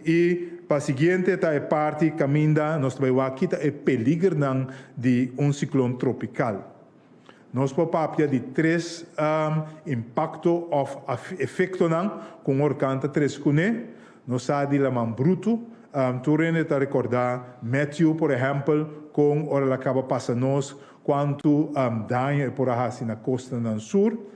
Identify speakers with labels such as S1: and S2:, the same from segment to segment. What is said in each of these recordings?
S1: E para a seguinte é parte caminha nós vai aqui é peligro de ciclone tropical. Nós papapia de três impacto of efeito com orcanta três cune. Nós sabe lá man bruto. Tu está recordar Matthew, por exemplo, com ora acaba passando quanto dano por a na costa do sul.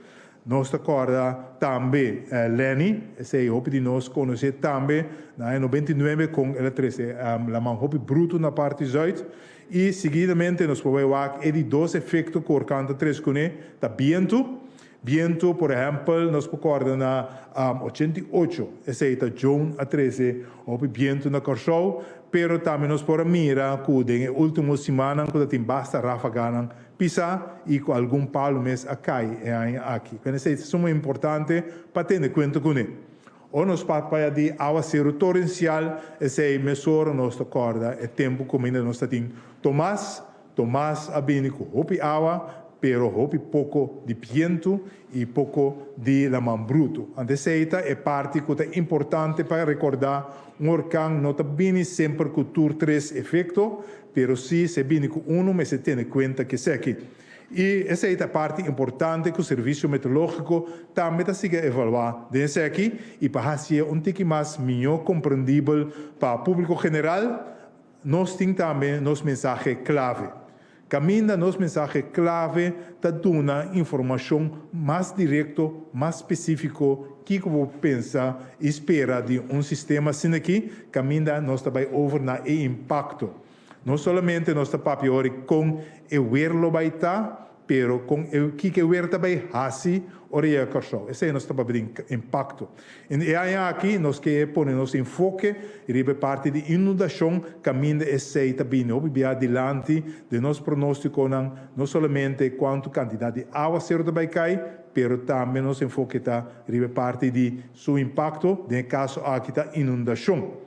S1: Nós recorda também Lenny, sei hope de nós conhecer também na 99 com ela três la man hope bruto na parte zuid. E seguidamente nós podemos ver de dois efeitos que o canta três cune tá viento, por exemplo, nós podemos na 88, esse é John a 13, houve viento na Corsol, pero também nós podemos mirar que na última semana quando tem basta ráfaga pisa e com algum palo mês a cai aqui. Então isso é muito importante para ter em conta com ele. Ou nós papaya de água zero torrencial, esse é mesura nós acorda é tempo como ainda nós temos Tomás abinico hopi água, pero hopi pouco de viento e pouco de la man bruto. Essa é parte que é importante para recordar orcão não está bem sempre com tur 3 efeito, pero sim se bem com mas se tem em conta que se aqui. E essa é a parte importante que o serviço meteorológico também está se evaluar desse aqui e para ser tique mais melhor compreendível para o público geral, nós temos também nosso mensagem clave. Caminha nosso mensagem clave está dando informação mais direta, mais específica que eu penso e espera de sistema assim aqui, caminha nós também over na impacto. Não somente nós estamos com o verlo vai estar, pero com o que o verlo também hasi ora a corso. Esse é nosso impacto. E aí aqui nós que pôr nosso enfoque e parte de inundação caminho esse também obvia adiante de nosso pronóstico não somente quanto quantidade de água certa vai cair, pero também nosso enfoque está parte de seu impacto, no caso aqui está inundação.